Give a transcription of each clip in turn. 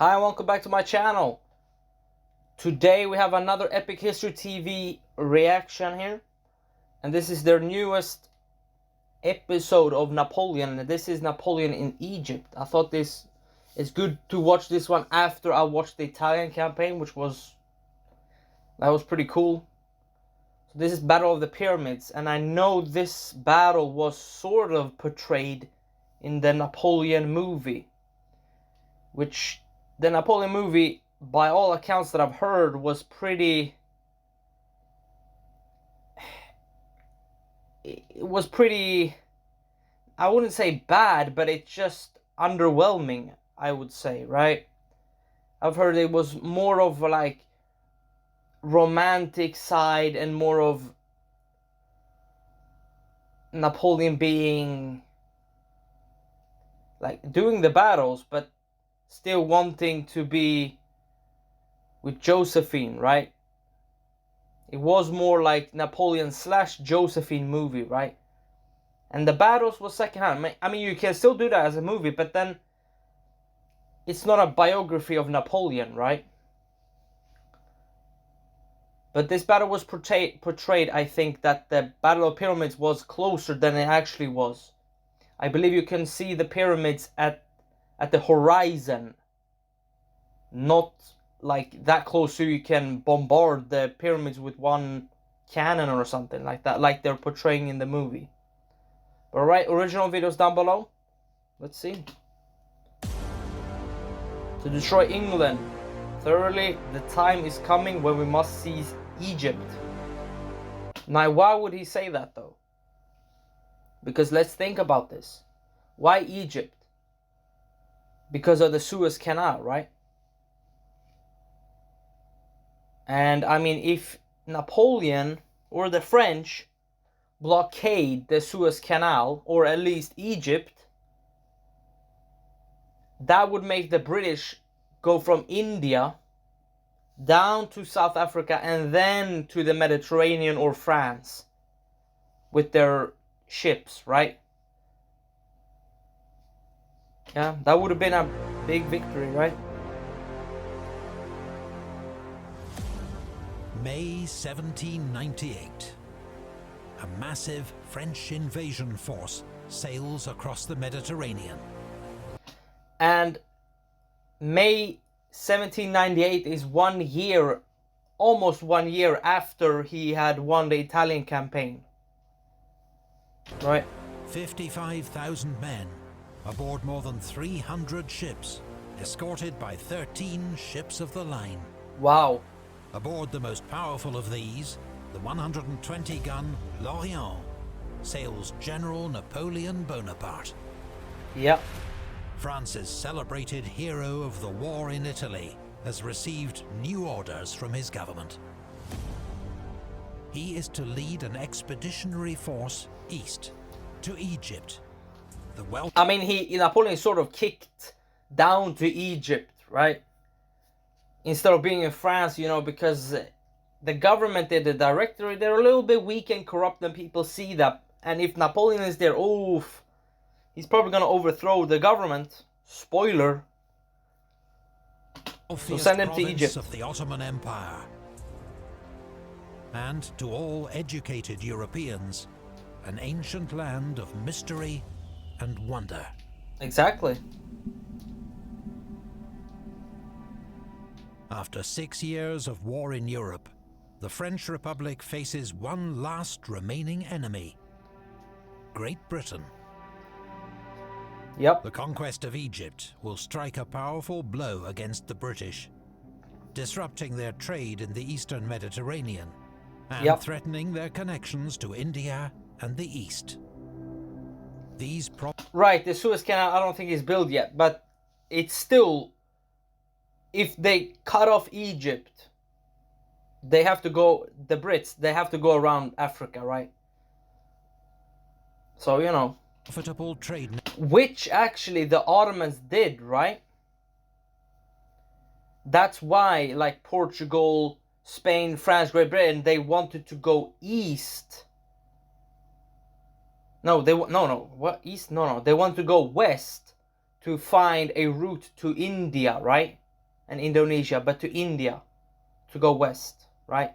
Hi and welcome back to my channel. Today we have another Epic History TV reaction here. And this is their newest episode of Napoleon. And this is Napoleon in Egypt. I thought this is good to watch this one after I watched the Italian campaign, that was pretty cool. So this is Battle of the Pyramids. And I know this battle was sort of portrayed in the Napoleon movie. Which the Napoleon movie, by all accounts that I've heard, was pretty... It was pretty... I wouldn't say bad, but it's just underwhelming, I would say, right? I've heard it was more of like romantic side and more of Napoleon being like doing the battles, but still wanting to be with Josephine, right? It was more like Napoleon / Josephine movie, right? And the battles was secondhand. I mean, you can still do that as a movie, but then it's not a biography of Napoleon, right? But this battle was portrayed, I think, that the Battle of Pyramids was closer than it actually was. I believe you can see the pyramids at the horizon, not like that close so you can bombard the pyramids with one cannon or something like that, like they're portraying in the movie. But alright, original videos down below. Let's see. To destroy England thoroughly, the time is coming when we must seize Egypt. Now, why would he say that though? Because let's think about this. Why Egypt? Because of the Suez Canal, right? And I mean, if Napoleon or the French blockade the Suez Canal, or at least Egypt, that would make the British go from India down to South Africa and then to the Mediterranean or France with their ships, right? Yeah, that would have been a big victory, right? May 1798. A massive French invasion force sails across the Mediterranean. And May 1798 is 1 year, almost 1 year after he had won the Italian campaign. Right? 55,000 men aboard more than 300 ships, escorted by 13 ships of the line. Wow. Aboard the most powerful of these, the 120-gun L'Orient, sails General Napoleon Bonaparte. Yep. France's celebrated hero of the war in Italy has received new orders from his government. He is to lead an expeditionary force east to Egypt. I mean, Napoleon sort of kicked down to Egypt, right? Instead of being in France, you know, because the government, the directorate, they're a little bit weak and corrupt, and people see that. And if Napoleon is there, oof, he's probably going to overthrow the government. Spoiler. So send him to Egypt. Of the Ottoman Empire. And to all educated Europeans, an ancient land of mystery and wonder. Exactly. After 6 years of war in Europe, the French Republic faces one last remaining enemy: Great Britain. Yep. The conquest of Egypt will strike a powerful blow against the British, disrupting their trade in the eastern Mediterranean and threatening their connections to India and the East. Right, the Suez Canal I don't think is built yet, but it's still, if they cut off Egypt, they have to go, the Brits, they have to go around Africa, right? So, you know. Profitable trade. Which actually the Ottomans did, right? That's why, like Portugal, Spain, France, Great Britain, they wanted to go east. No, they what east? No, they want to go west to find a route to India, right? and Indonesia, but to India, to go west, right?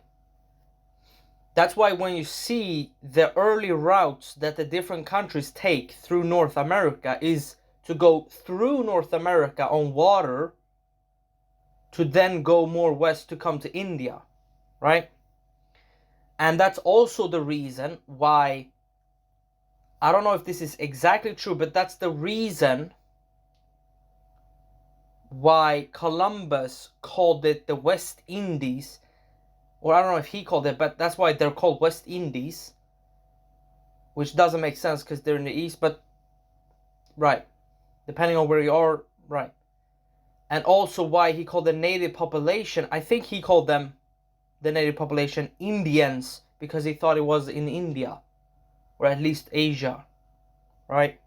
That's why when you see the early routes that the different countries take through North America is to go through North America on water to then go more west to come to India, right? And that's also the reason why, I don't know if this is exactly true, but that's the reason why Columbus called it the West Indies. Or I don't know if he called it, but that's why they're called West Indies. Which doesn't make sense because they're in the east, but right. Depending on where you are, right. And also why he called the native population, I think he called them, the native population, Indians, because he thought it was in India. Or at least Asia. Right?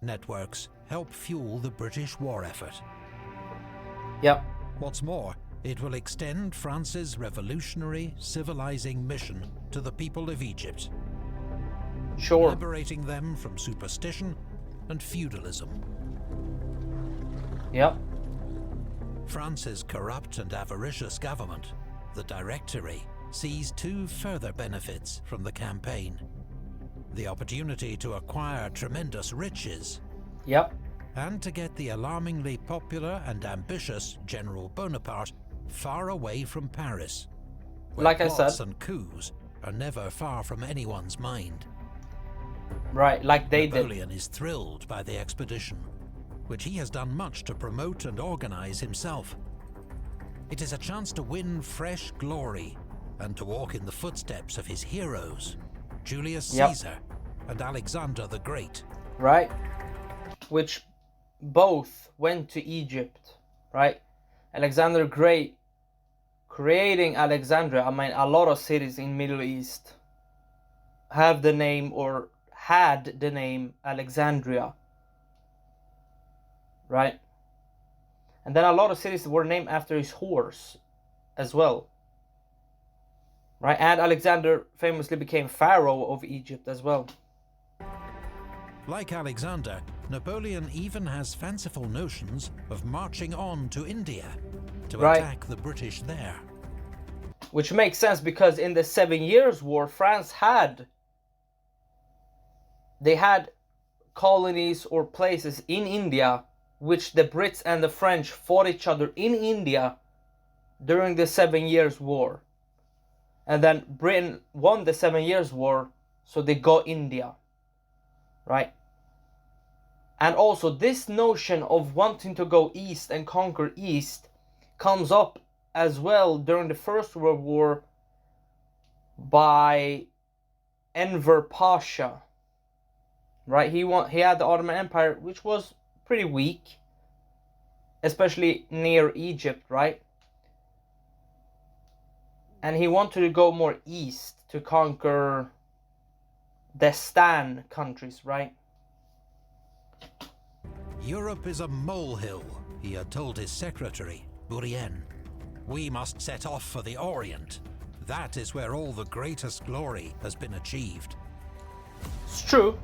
Networks help fuel the British war effort. Yep. What's more, it will extend France's revolutionary, civilizing mission to the people of Egypt. Sure. Liberating them from superstition and feudalism. Yep. France's corrupt and avaricious government, the Directory, sees two further benefits from the campaign. The opportunity to acquire tremendous riches. Yep. And to get the alarmingly popular and ambitious General Bonaparte far away from Paris, where like I plots said, and coups are never far from anyone's mind. Right, like they Napoleon did. is thrilled by the expedition, which he has done much to promote and organize himself. It is a chance to win fresh glory and to walk in the footsteps of his heroes, Julius Caesar and Alexander the Great. Right? Which both went to Egypt, right? Alexander the Great creating Alexandria. I mean, a lot of cities in Middle East have the name or had the name Alexandria, right? And then a lot of cities were named after his horse as well, right? And Alexander famously became pharaoh of Egypt as well. Like Alexander, Napoleon even has fanciful notions of marching on to India to attack the British there. Which makes sense because in the 7 Years' War, France had colonies or places in India which the Brits and the French fought each other in India during the 7 Years' War. And then Britain won the 7 Years' War, so they got India. Right? And also this notion of wanting to go east and conquer east comes up as well during the First World War by Enver Pasha. Right? He had the Ottoman Empire, which was pretty weak, especially near Egypt, right? And he wanted to go more east to conquer the Stan countries, right? Europe is a molehill, he had told his secretary, Bourrienne. We must set off for the Orient. That is where all the greatest glory has been achieved. It's true.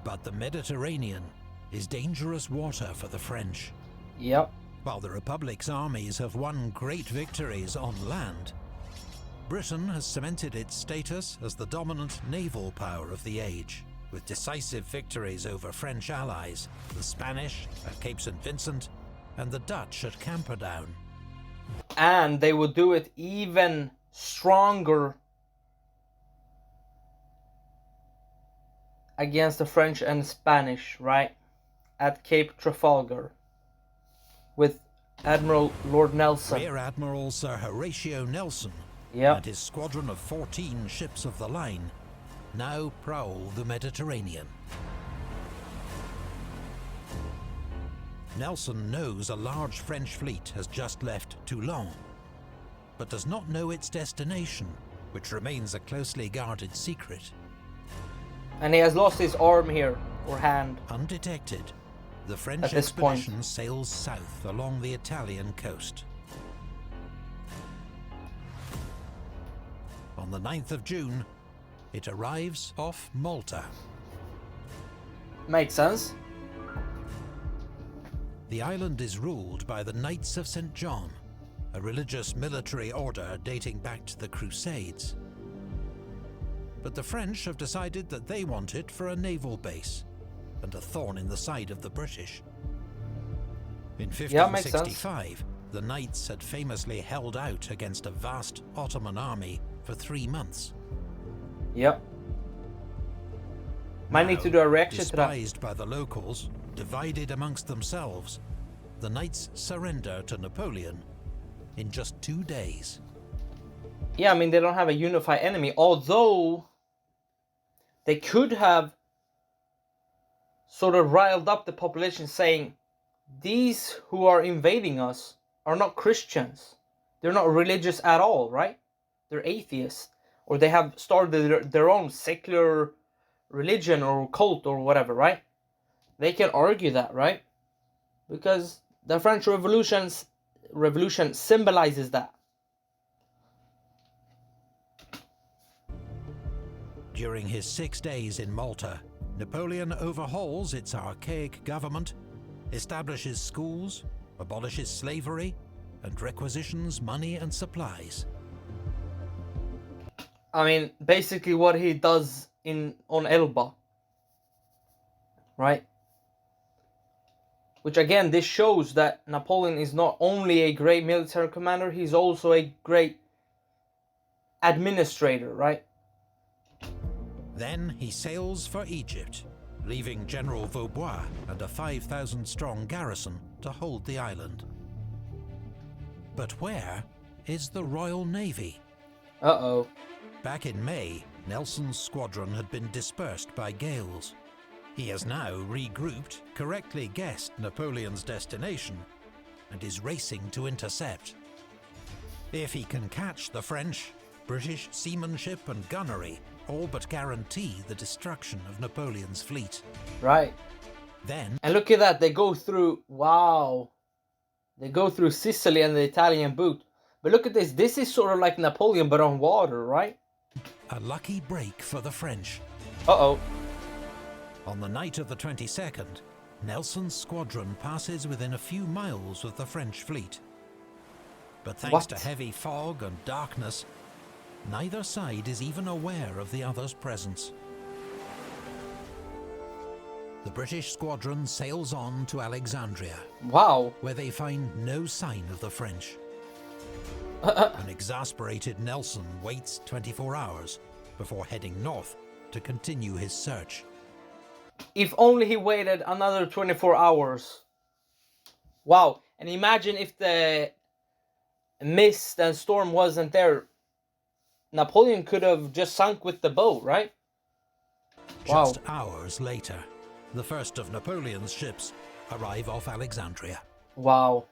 But the Mediterranean is dangerous water for the French. Yep. While the Republic's armies have won great victories on land, Britain has cemented its status as the dominant naval power of the age, with decisive victories over French allies, the Spanish at Cape St. Vincent and the Dutch at Camperdown. And they would do it even stronger against the French and Spanish, right? At Cape Trafalgar with Admiral Lord Nelson. Rear Admiral Sir Horatio Nelson and his squadron of 14 ships of the line now prowl the Mediterranean. Nelson knows a large French fleet has just left Toulon, but does not know its destination, which remains a closely guarded secret. And he has lost his arm here, or hand. Undetected, the French expedition sails south along the Italian coast. On the 9th of June, it arrives off Malta. Makes sense. The island is ruled by the Knights of St. John, a religious military order dating back to the Crusades. But the French have decided that they want it for a naval base, and a thorn in the side of the British. In 1565, the Knights had famously held out against a vast Ottoman army for 3 months. Yep. Might need to do a reaction to that. Despised by the locals, divided amongst themselves, the Knights surrender to Napoleon in just 2 days. Yeah, I mean, they don't have a unified enemy, although they could have sort of riled up the population saying, these who are invading us are not Christians. They're not religious at all, right? They're atheists. Or they have started their own secular religion or cult or whatever, right? They can argue that, right? Because the French Revolution symbolizes that. During his 6 days in Malta, Napoleon overhauls its archaic government, establishes schools, abolishes slavery, and requisitions money and supplies. I mean, basically what he does on Elba, right? Which again, this shows that Napoleon is not only a great military commander, he's also a great administrator, right? Then he sails for Egypt, leaving General Vaubois and a 5,000-strong garrison to hold the island. But where is the Royal Navy? Uh-oh. Back in May, Nelson's squadron had been dispersed by gales. He has now regrouped, correctly guessed Napoleon's destination, and is racing to intercept. If he can catch the French, British seamanship and gunnery all but guarantee the destruction of Napoleon's fleet. Right. Then... And look at that, they go through... Wow. They go through Sicily and the Italian boot. But look at this, this is sort of like Napoleon but on water, right? A lucky break for the French. Uh-oh. On the night of the 22nd, Nelson's squadron passes within a few miles of the French fleet. But thanks to heavy fog and darkness, neither side is even aware of the other's presence. The British squadron sails on to Alexandria. Wow. Where they find no sign of the French. An exasperated Nelson waits 24 hours before heading north to continue his search. If only he waited another 24 hours. Wow. And imagine if the mist and storm wasn't there. Napoleon could have just sunk with the boat, right? Wow. Just hours later, the first of Napoleon's ships arrive off Alexandria. Wow.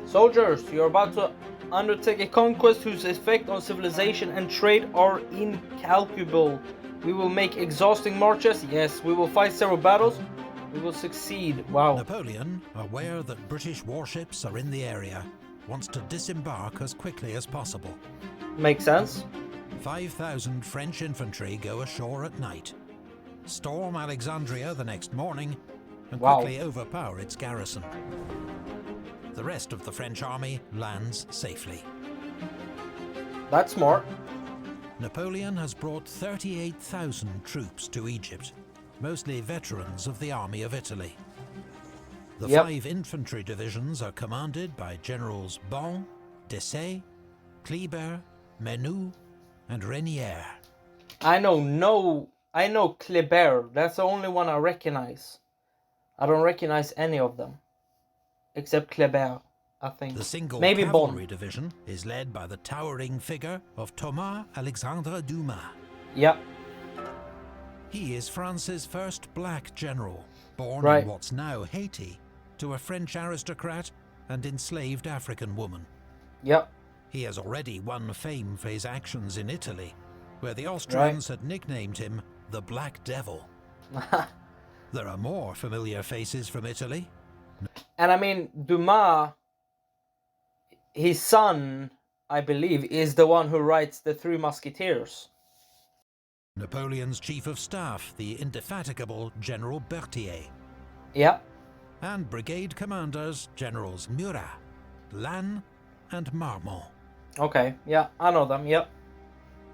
Soldiers, you're about to undertake a conquest whose effect on civilization and trade are incalculable. We will make exhausting marches. Yes, we will fight several battles. We will succeed. Wow. Napoleon, aware that British warships are in the area, wants to disembark as quickly as possible. Makes sense. 5,000 French infantry go ashore at night, storm Alexandria the next morning, and quickly overpower its garrison. The rest of the French army lands safely. That's smart. Napoleon has brought 38,000 troops to Egypt, mostly veterans of the Army of Italy. The 5 infantry divisions are commanded by Generals Bon, Desaix, Kleber, Menou, and Renier. I know Kleber. That's the only one I recognize. I don't recognize any of them. Except Kleber, I think. The single maybe cavalry Bon. division is led by the towering figure of Thomas Alexandre Dumas. Yep. He is France's first black general, born in what's now Haiti, to a French aristocrat and enslaved African woman. Yep. He has already won fame for his actions in Italy, where the Austrians had nicknamed him the Black Devil. There are more familiar faces from Italy. And I mean, Dumas, his son, I believe, is the one who writes The Three Musketeers. Napoleon's chief of staff, the indefatigable General Berthier. Yeah. and brigade commanders Generals Murat, Lannes, and Marmont. Okay. Yeah, I know them. Yep.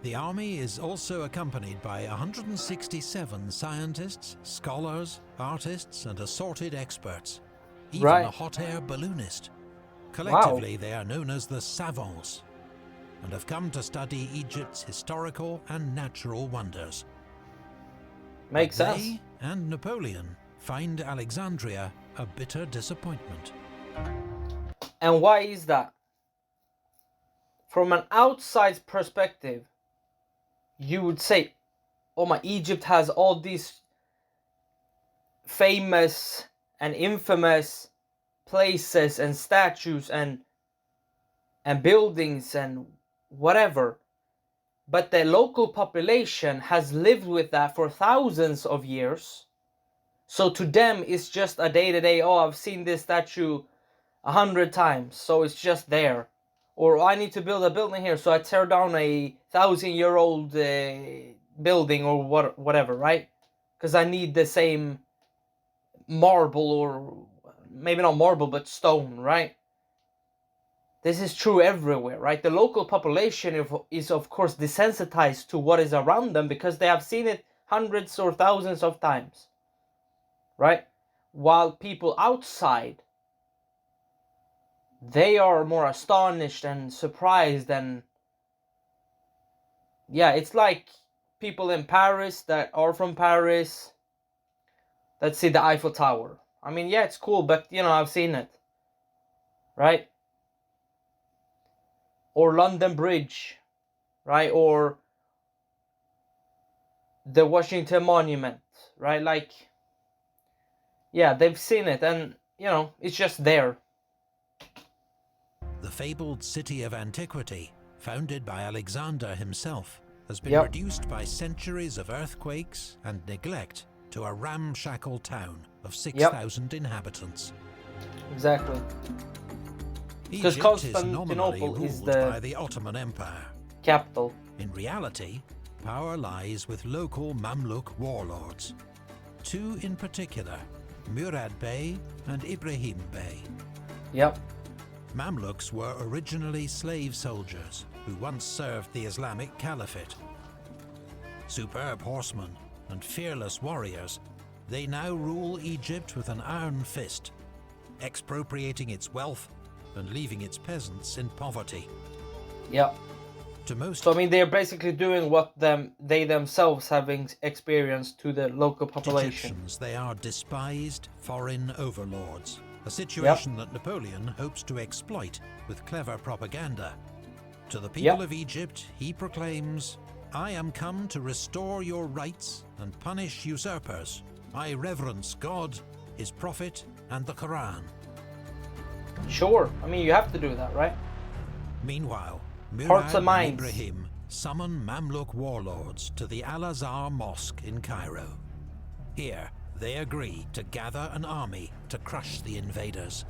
The army is also accompanied by 167 scientists, scholars, artists, and assorted experts, even a Right. hot air balloonist. Wow. Collectively, they are known as the savants, and have come to study Egypt's historical and natural wonders. Makes But sense. they and Napoleon find Alexandria a bitter disappointment. And why is that? From an outside perspective, you would say, oh my, Egypt has all these famous and infamous places and statues and buildings and whatever. But the local population has lived with that for thousands of years. So to them, it's just a day-to-day, oh, I've seen this statue 100 times, so it's just there. Or I need to build a building here, so I tear down a 1,000-year-old building or whatever, right? Because I need the same marble, or maybe not marble, but stone, right? This is true everywhere, right? The local population is of course desensitized to what is around them because they have seen it hundreds or thousands of times, right? While people outside, they are more astonished and surprised, and yeah, it's like people in Paris that are from Paris that see the Eiffel Tower. I mean, yeah, it's cool, but you know, I've seen it, right? Or London Bridge, right? Or the Washington Monument, right? Like, yeah, they've seen it, and you know, it's just there. The fabled city of antiquity, founded by Alexander himself, has been Yep. reduced by centuries of earthquakes and neglect to a ramshackle town of 6,000 inhabitants. Exactly. Because Egypt is nominally Constantinople ruled is the by the Ottoman Empire. capital. In reality, power lies with local Mamluk warlords. Two in particular, Murad Bey and Ibrahim Bey. Yep. Mamluks were originally slave soldiers who once served the Islamic Caliphate. Superb horsemen and fearless warriors, they now rule Egypt with an iron fist, expropriating its wealth and leaving its peasants in poverty. Yep. To most So I mean, they're basically doing what they themselves have experienced to the local population. Egyptians, they are despised foreign overlords, a situation that Napoleon hopes to exploit with clever propaganda. To the people of Egypt, he proclaims, "I am come to restore your rights and punish usurpers. I reverence God, his prophet, and the Quran." Sure. I mean, you have to do that, right? Meanwhile, Hearts Murad and and minds. Ibrahim summon Mamluk warlords to the Al-Azhar Mosque in Cairo. Here, they agree to gather an army to crush the invaders.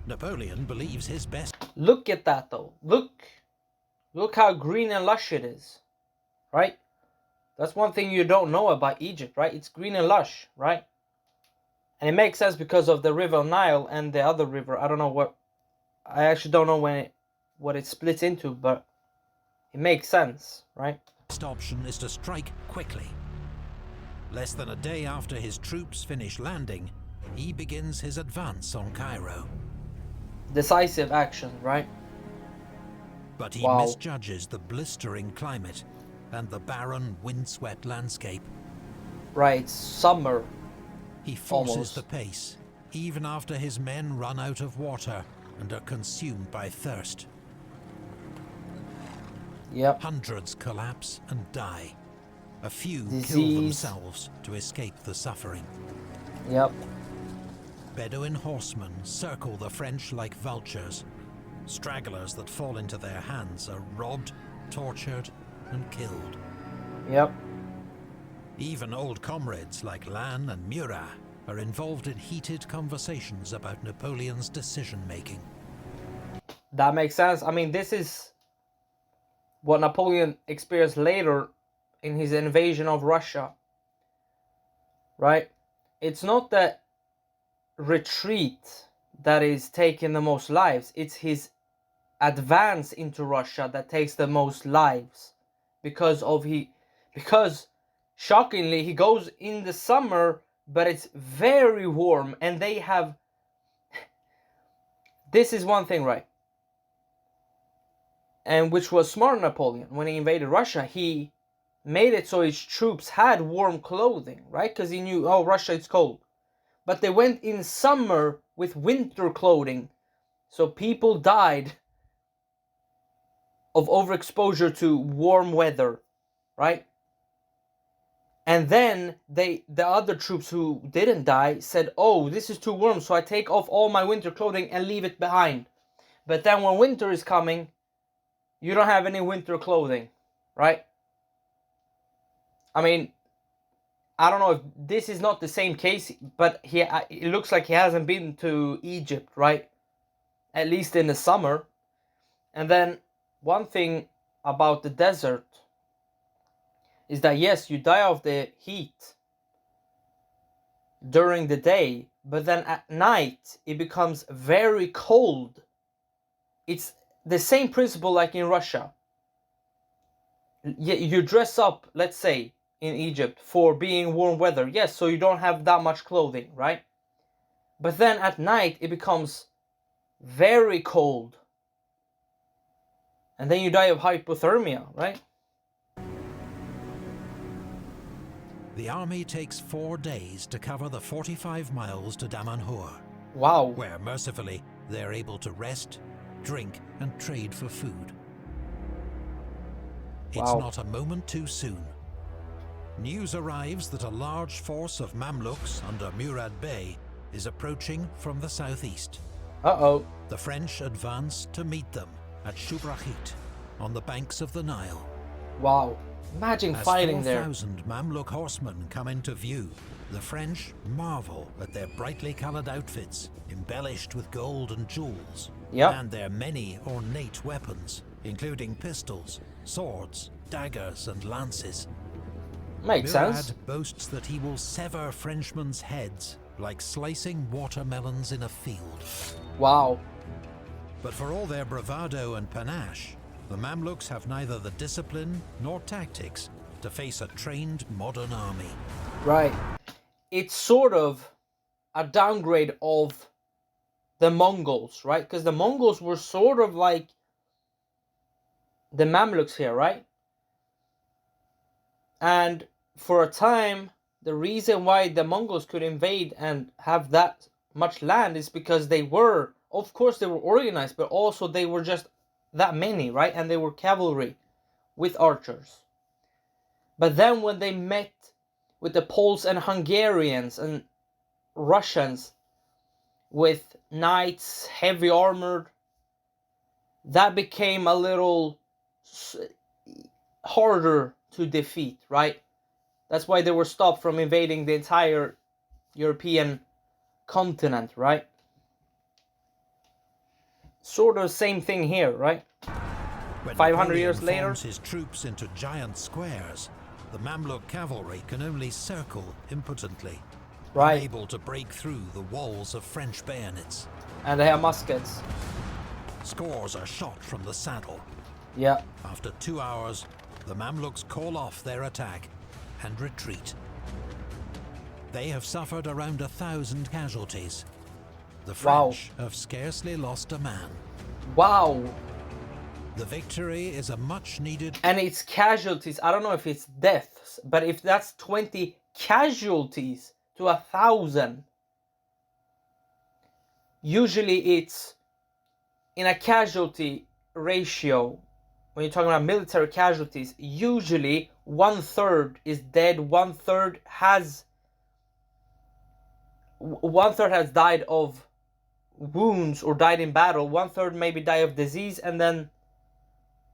Napoleon believes his best. Look at that, though. Look how green and lush it is, right? That's one thing you don't know about Egypt, right? It's green and lush, right? And it makes sense because of the river Nile and the other river. I don't know what. I actually don't know what it splits into, but it makes sense, right? Best option is to strike quickly. Less than a day after his troops finish landing, he begins his advance on Cairo. Decisive action, right? But he misjudges the blistering climate and the barren, windswept landscape. Right, it's summer. He forces the pace, even after his men run out of water and are consumed by thirst. Yep. Hundreds collapse and die. A few kill themselves to escape the suffering. Yep. Bedouin horsemen circle the French like vultures. Stragglers that fall into their hands are robbed, tortured, and killed. Yep. Even old comrades like Lannes and Murat are involved in heated conversations about Napoleon's decision-making. That makes sense. I mean, this is what Napoleon experienced later in his invasion of Russia, right? it's not the retreat that is taking the most lives, it's his advance into Russia that takes the most lives, because shockingly he goes in the summer, but it's very warm, and they have, this is one thing, right? And which was smart Napoleon, when he invaded Russia, he made it so his troops had warm clothing, right? Because he knew, oh, Russia, it's cold. But they went in summer with winter clothing, so people died of overexposure to warm weather, right? And then the other troops who didn't die said, oh, this is too warm, so I take off all my winter clothing and leave it behind. But then when winter is coming, you don't have any winter clothing, right? I mean, I don't know if this is not the same case, but it looks like he hasn't been to Egypt, right? At least in the summer. And then one thing about the desert is that, yes, you die of the heat during the day, but then at night it becomes very cold. It's the same principle like in Russia. You dress up, let's say, in Egypt for being warm weather, yes, so you don't have that much clothing, right? But then at night it becomes very cold, and then you die of hypothermia, right? The army takes 4 days to cover the 45 miles to Damanhur. Wow. Where, mercifully, they're able to rest, drink, and trade for food. It's Wow. not a moment too soon. News arrives that a large force of Mamluks under Murad Bey is approaching from the southeast. Uh-oh. The French advance to meet them at Shubrahit, on the banks of the Nile. Wow. Imagine fighting there. As 4,000 Mamluk horsemen come into view, the French marvel at their brightly coloured outfits, embellished with gold and jewels, and their many ornate weapons, including pistols, swords, daggers, and lances. Makes sense. Murad boasts that he will sever Frenchmen's heads like slicing watermelons in a field. Wow. But for all their bravado and panache, the Mamluks have neither the discipline nor tactics to face a trained modern army. Right. It's sort of a downgrade of the Mongols, right? Because the Mongols were sort of like the Mamluks here, right? And for a time, the reason why the Mongols could invade and have that much land is because they were, of course, they were organized, but also they were just that many, right? And they were cavalry with archers. But then when they met with the Poles and Hungarians and Russians with knights, heavy armored, that became a little harder to defeat, right? That's why they were stopped from invading the entire European continent, right? Sort of same thing here, right? When 500 years Napoleon later, forms his troops into giant squares, the Mamluk cavalry can only circle impotently, right? unable to break through the walls of French bayonets. And they have muskets. Scores are shot from the saddle. Yeah. After 2 hours, the Mamluks call off their attack and retreat. They have suffered around 1,000 casualties. The French have scarcely lost a man. Wow. The victory is a much-needed... And it's casualties. I don't know if it's deaths, but if that's 20 casualties to 1,000, usually it's in a casualty ratio. When you're talking about military casualties, usually 1/3 is dead, 1/3 has died of wounds or died in battle, 1/3 maybe die of disease, and then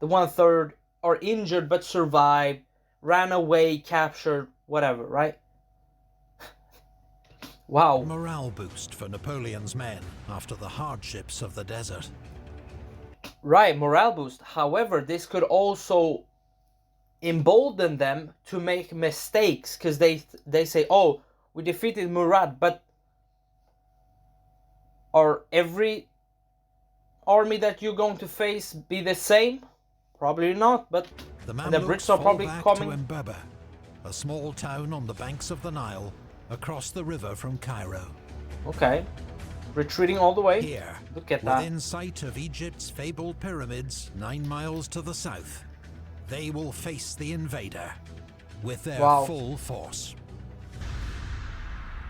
the 1/3 are injured but survived, ran away, captured, whatever, right? Wow. Morale boost for Napoleon's men after the hardships of the desert. Right, morale boost. However, this could also embolden them to make mistakes, because they say, oh, we defeated Murad, but are every army that you're going to face be the same? Probably not, but The and the Mamluks Brits are fall probably back coming. to Mbaba, a small town on the banks of the Nile, across the river from Cairo. Okay, retreating all the way. Here, Look at that. within sight of Egypt's fabled pyramids 9 miles to the south, they will face the invader with their Wow. full force.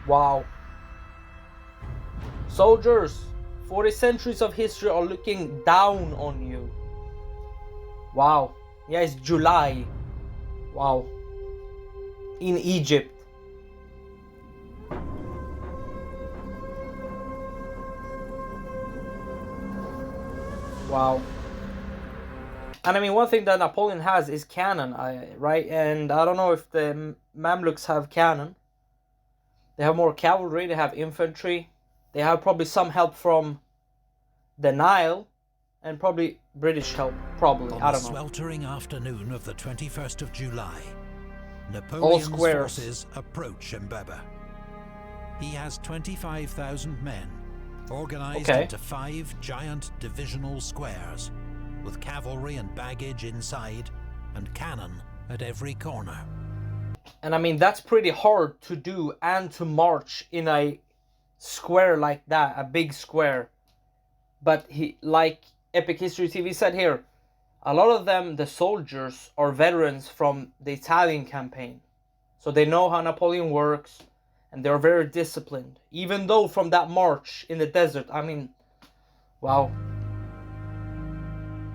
Wow. Soldiers, 40 centuries of history are looking down on you. Wow. Yeah, it's July. Wow. In Egypt. Wow. And I mean, one thing that Napoleon has is cannon, right? And I don't know if the Mamluks have cannon. They have more cavalry, they have infantry. They have probably some help from the Nile. And probably British help, probably. I On the don't know. sweltering afternoon of the 21st of July, Napoleon's squares. forces approach Mbaba. He has 25,000 men, organized Okay. into 5 giant divisional squares, with cavalry and baggage inside, and cannon at every corner. And I mean, that's pretty hard to do and to march in a square like that, a big square. But like Epic History TV said here, a lot of them, the soldiers, are veterans from the Italian campaign. So they know how Napoleon works, and they're very disciplined. Even though from that march in the desert, I mean, wow.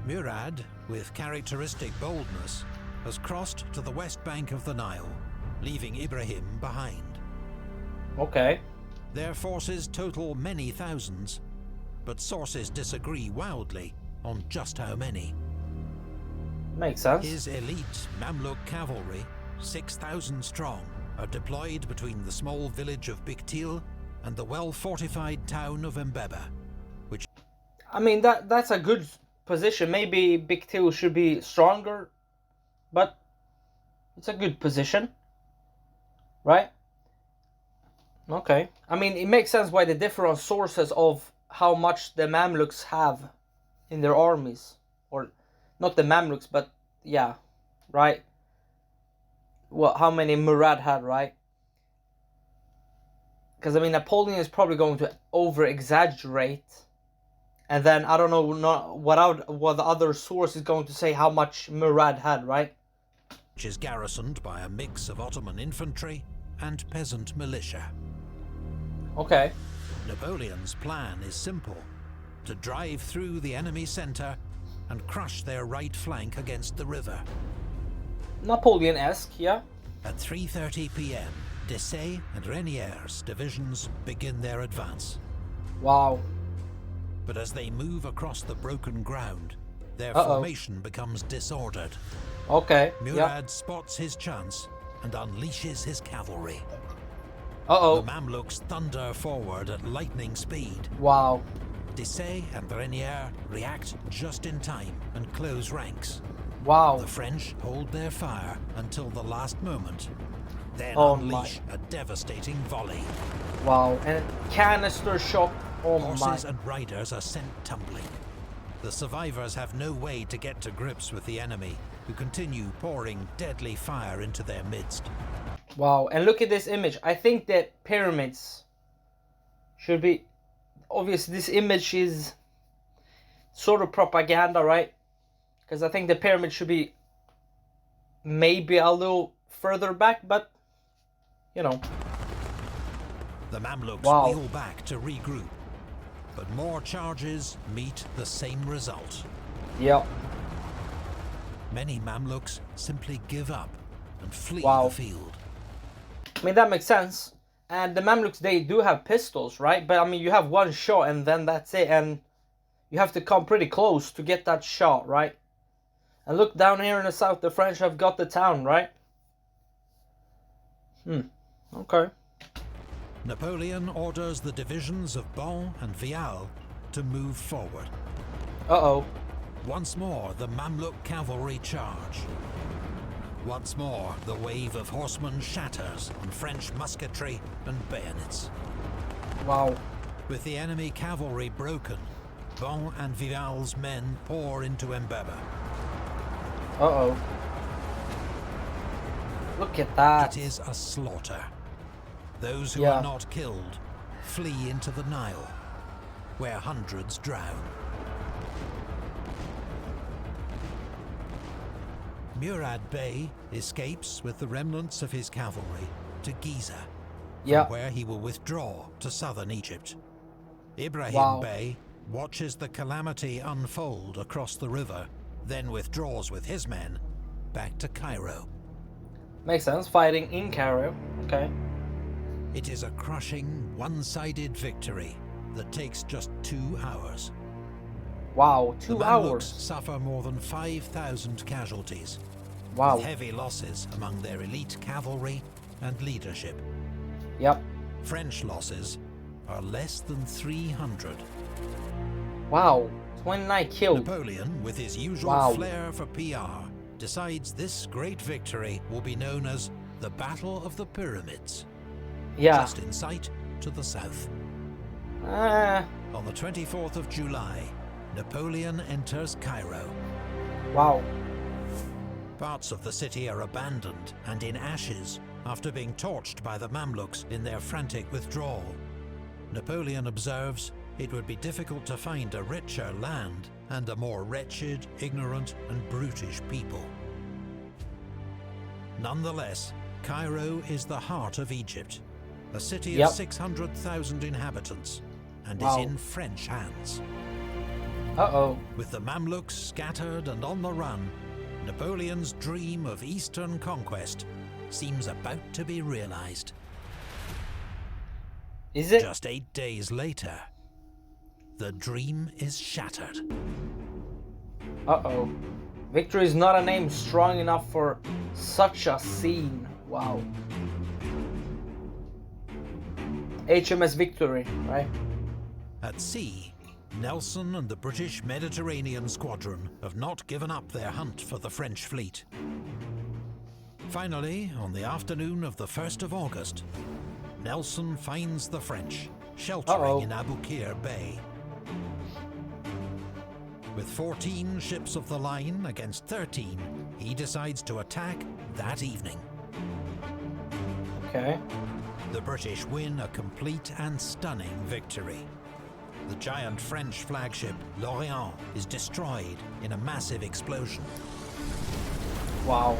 Murad, with characteristic boldness, has crossed to the west bank of the Nile, leaving Ibrahim behind. Okay. Their forces total many thousands, but sources disagree wildly on just how many. Makes sense. His elite Mamluk cavalry, 6,000 strong, are deployed between the small village of Biktil and the well-fortified town of Mbaba, which... I mean, that's a good position. Maybe Biktil should be stronger, but it's a good position, right? Okay. I mean, it makes sense why they differ on sources of how much the Mamluks have in their armies. Or, not the Mamluks, but, yeah, right? Well, how many Murad had, right? Because, I mean, Napoleon is probably going to over-exaggerate. And then, I don't know what the other source is going to say how much Murad had, right? which is garrisoned by a mix of Ottoman infantry and peasant militia. Okay. Napoleon's plan is simple: to drive through the enemy centre and crush their right flank against the river. Napoleon-esque, yeah. At 3:30 p.m, Desaix and Renier's divisions begin their advance. Wow. But as they move across the broken ground, their Uh-oh. formation becomes disordered. Okay. Murad spots his chance and unleashes his cavalry. Uh-oh. The Mamluks thunder forward at lightning speed. Wow. Desaix and Renier react just in time and close ranks. Wow. The French hold their fire until the last moment, then Oh unleash a devastating volley. Wow. And canister shot. Oh Horses my. and riders are sent tumbling. The survivors have no way to get to grips with the enemy, who continue pouring deadly fire into their midst. Wow. And look at this image. I think that pyramids should be... Obviously, this image is sort of propaganda, right? Because I think the pyramid should be maybe a little further back, but, you know. The Mamluks Wow. wheel back to regroup, but more charges meet the same result. Yeah. Many Mamluks simply give up and flee Wow. the field. I mean, that makes sense. And the Mamluks, they do have pistols, right? But, I mean, you have one shot and then that's it. And you have to come pretty close to get that shot, right? And look, down here in the south, the French have got the town, right? Okay. Napoleon orders the divisions of Bon and Vial to move forward. Uh-oh. Once more, the Mamluk cavalry charge. Once more, the wave of horsemen shatters on French musketry and bayonets. Wow. With the enemy cavalry broken, Bon and Vival's men pour into Mbaba. Uh-oh. Look at that. It is a slaughter. Those who Yeah. are not killed flee into the Nile, where hundreds drown. Murad Bey escapes with the remnants of his cavalry to Giza, Yeah. from where he will withdraw to southern Egypt. Ibrahim Wow. Bey watches the calamity unfold across the river, then withdraws with his men back to Cairo. Makes sense. Fighting in Cairo. Okay. It is a crushing, one-sided victory that takes just 2 hours. Wow. The 2 Mamluks hours. suffer more than 5,000 casualties, Wow. with heavy losses among their elite cavalry and leadership. Yep. French losses are less than 300. Wow. 29 killed. Napoleon, with his usual Wow. flair for PR, decides this great victory will be known as the Battle of the Pyramids, Yeah. just in sight to the south. On the 24th of July, Napoleon enters Cairo. Wow. Parts of the city are abandoned and in ashes after being torched by the Mamluks in their frantic withdrawal. Napoleon observes it would be difficult to find a richer land and a more wretched, ignorant, and brutish people. Nonetheless, Cairo is the heart of Egypt, a city Yep. of 600,000 inhabitants, and Wow. is in French hands. Uh-oh. With the Mamluks scattered and on the run, Napoleon's dream of eastern conquest seems about to be realized. Is it? Just 8 days later, the dream is shattered. Uh-oh. Victory is not a name strong enough for such a scene. Wow. HMS Victory, right? At sea, Nelson and the British Mediterranean Squadron have not given up their hunt for the French fleet. Finally, on the afternoon of the 1st of August, Nelson finds the French sheltering in Abu Qir Bay. With 14 ships of the line against 13, he decides to attack that evening. Okay. The British win a complete and stunning victory. The giant French flagship L'Orient is destroyed in a massive explosion. Wow.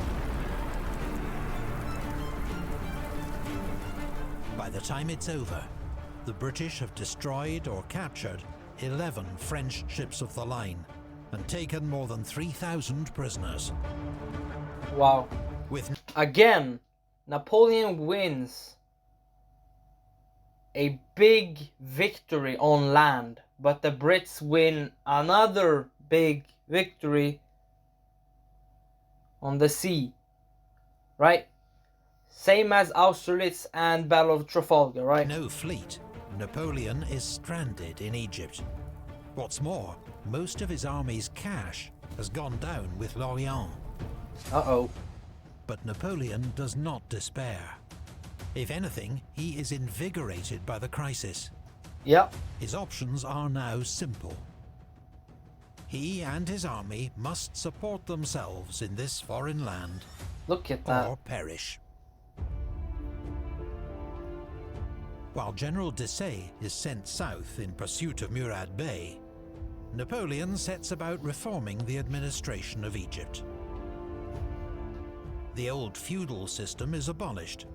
By the time it's over, the British have destroyed or captured 11 French ships of the line and taken more than 3,000 prisoners. Wow. With Again, Napoleon wins a big victory on land, but the Brits win another big victory on the sea, right? Same as Austerlitz and Battle of Trafalgar, right? no fleet, Napoleon is stranded in Egypt. What's more, most of his army's cash has gone down with L'Orient. Uh-oh. But Napoleon does not despair. If anything, he is invigorated by the crisis. Yep. His options are now simple. He and his army must support themselves in this foreign land Look at that. or perish. While General Desaix is sent south in pursuit of Murad Bey, Napoleon sets about reforming the administration of Egypt. The old feudal system is abolished.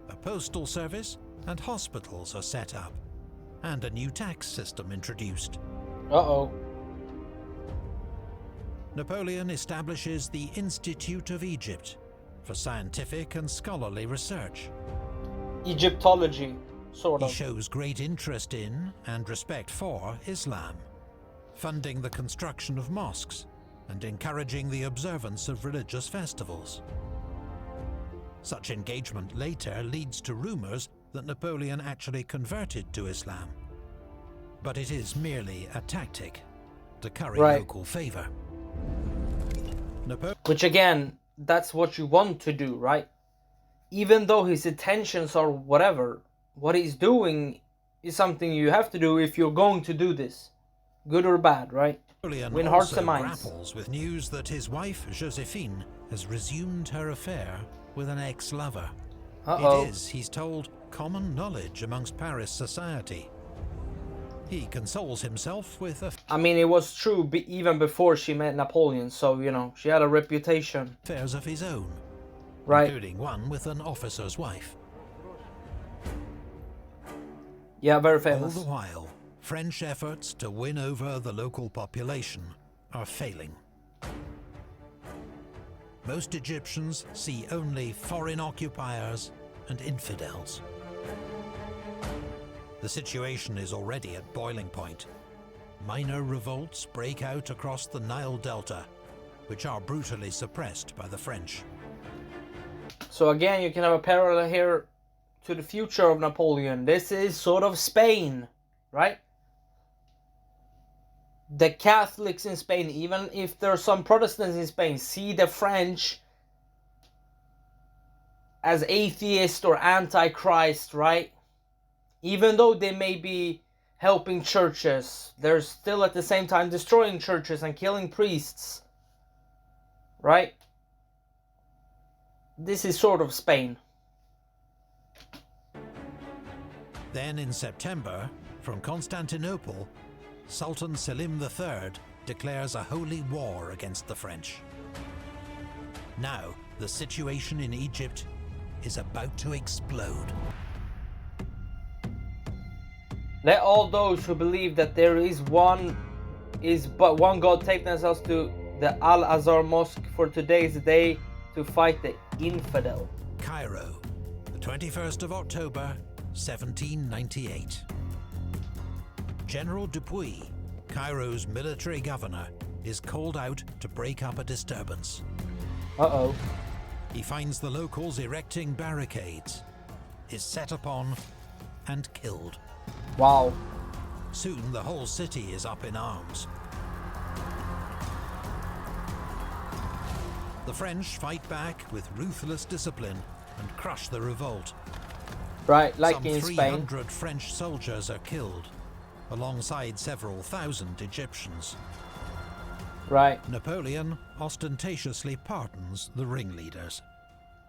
A postal service and hospitals are set up, and a new tax system introduced. Uh-oh. Napoleon establishes the Institute of Egypt for scientific and scholarly research. Egyptology, sort He of. shows great interest in and respect for Islam, funding the construction of mosques and encouraging the observance of religious festivals. Such engagement later leads to rumors that Napoleon actually converted to Islam, but it is merely a tactic to curry Right. local favor. Which again, that's what you want to do, right? Even though his intentions are whatever, what he's doing is something you have to do if you're going to do this, good or bad, right? Napoleon Win hearts and also minds. grapples with news that his wife, Josephine, has resumed her affair with an ex-lover. Uh-oh. It is, he's told, common knowledge amongst Paris society. He consoles himself with I mean, it was true even before she met Napoleon, so, you know, she had a reputation. Affairs of his own, right? Including one with an officer's wife. Yeah, very famous. All the while, French efforts to win over the local population are failing. Most Egyptians see only foreign occupiers and infidels. The situation is already at boiling point. Minor revolts break out across the Nile Delta, which are brutally suppressed by the French. So again, you can have a parallel here to the future of Napoleon. This is sort of Spain, right? The Catholics in Spain, even if there are some Protestants in Spain, see the French as atheist or antichrist, right? Even though they may be helping churches, they're still at the same time destroying churches and killing priests, right? This is sort of Spain. Then in September, from Constantinople, Sultan Selim III declares a holy war against the French. Now, the situation in Egypt is about to explode. Let all those who believe that there is but one God take themselves to the Al-Azhar Mosque, for today's day to fight the infidel. Cairo, the 21st of October, 1798. General Dupuy, Cairo's military governor, is called out to break up a disturbance. Uh-oh. He finds the locals erecting barricades, is set upon and killed. Wow. Soon the whole city is up in arms. The French fight back with ruthless discipline and crush the revolt. Right, like Some in Spain. 300 French soldiers are killed, alongside several thousand Egyptians. Right. Napoleon ostentatiously pardons the ringleaders,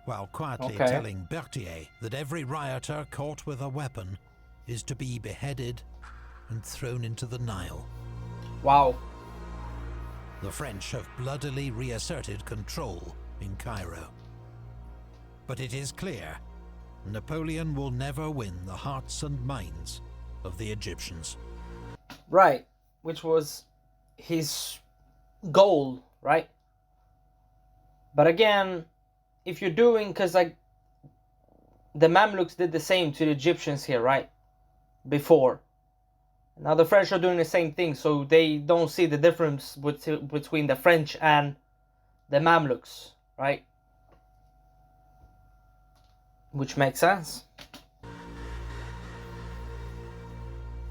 while quietly Okay. telling Berthier that every rioter caught with a weapon is to be beheaded and thrown into the Nile. Wow. The French have bloodily reasserted control in Cairo. But it is clear, Napoleon will never win the hearts and minds of the Egyptians. Right. Which was his goal, right? But again, if you're doing, because like the Mamluks did the same to the Egyptians here, right? Before. Now the French are doing the same thing, so they don't see the difference between the French and the Mamluks, right? Which makes sense.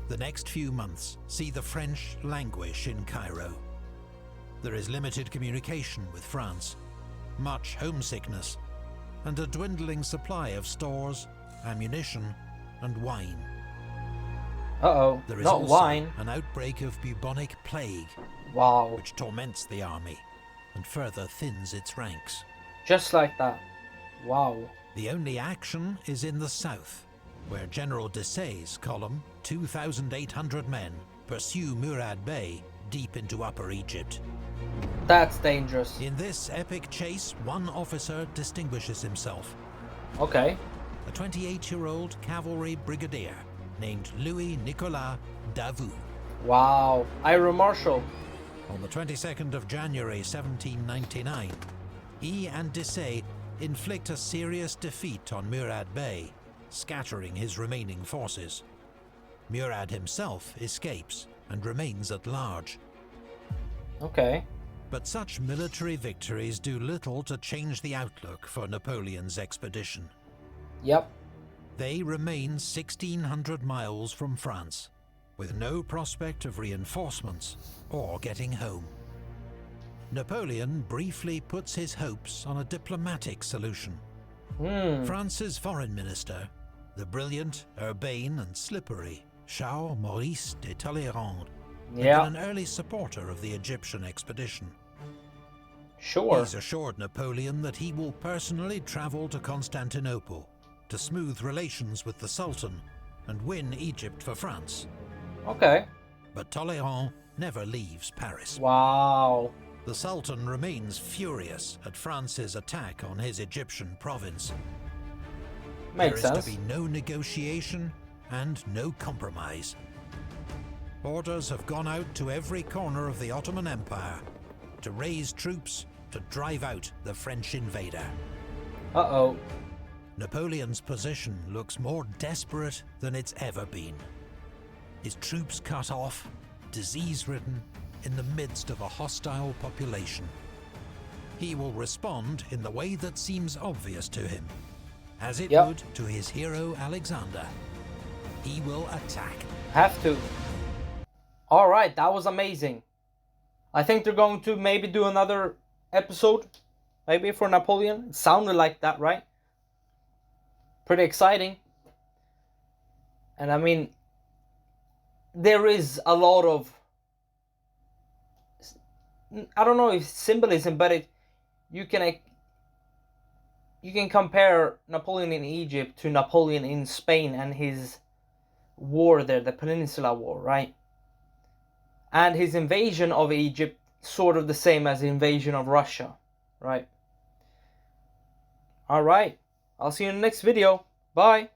The next few months see the French languish in Cairo. There is limited communication with France, much homesickness, and a dwindling supply of stores, ammunition, and wine. Uh-oh, There is not also wine. an outbreak of bubonic plague, Wow, which torments the army and further thins its ranks. just like that. Wow. The only action is in the south, where General Desaix's column, 2,800 men, pursue Murad Bey deep into Upper Egypt. That's dangerous. In this epic chase, one officer distinguishes himself. Okay. A 28-year-old cavalry brigadier named Louis-Nicolas Davout. Wow. Ira Marshall. On the 22nd of January 1799, he and Desaix inflict a serious defeat on Murad Bey, scattering his remaining forces. Murad himself escapes and remains at large. Okay. But such military victories do little to change the outlook for Napoleon's expedition. Yep. They remain 1,600 miles from France, with no prospect of reinforcements or getting home. Napoleon briefly puts his hopes on a diplomatic solution. France's foreign minister, the brilliant, urbane and slippery Charles Maurice de Talleyrand, had been an early supporter of the Egyptian expedition. Sure. He's assured Napoleon that he will personally travel to Constantinople to smooth relations with the Sultan and win Egypt for France. Okay. But Talleyrand never leaves Paris. Wow. The Sultan remains furious at France's attack on his Egyptian province. Makes sense. There is to be no negotiation and no compromise. Orders have gone out to every corner of the Ottoman Empire to raise troops to drive out the French invader. Uh-oh. Napoleon's position looks more desperate than it's ever been. His troops cut off, disease-ridden, in the midst of a hostile population. He will respond in the way that seems obvious to him, as it would to his hero Alexander. He will attack. Have to. Alright, that was amazing. I think they're going to maybe do another episode, maybe for Napoleon. It sounded like that, right? Pretty exciting. And I mean, there is a lot of, I don't know if symbolism, but you can compare Napoleon in Egypt to Napoleon in Spain and his war there, the Peninsula War, right? And his invasion of Egypt, sort of the same as the invasion of Russia, right? Alright, I'll see you in the next video. Bye!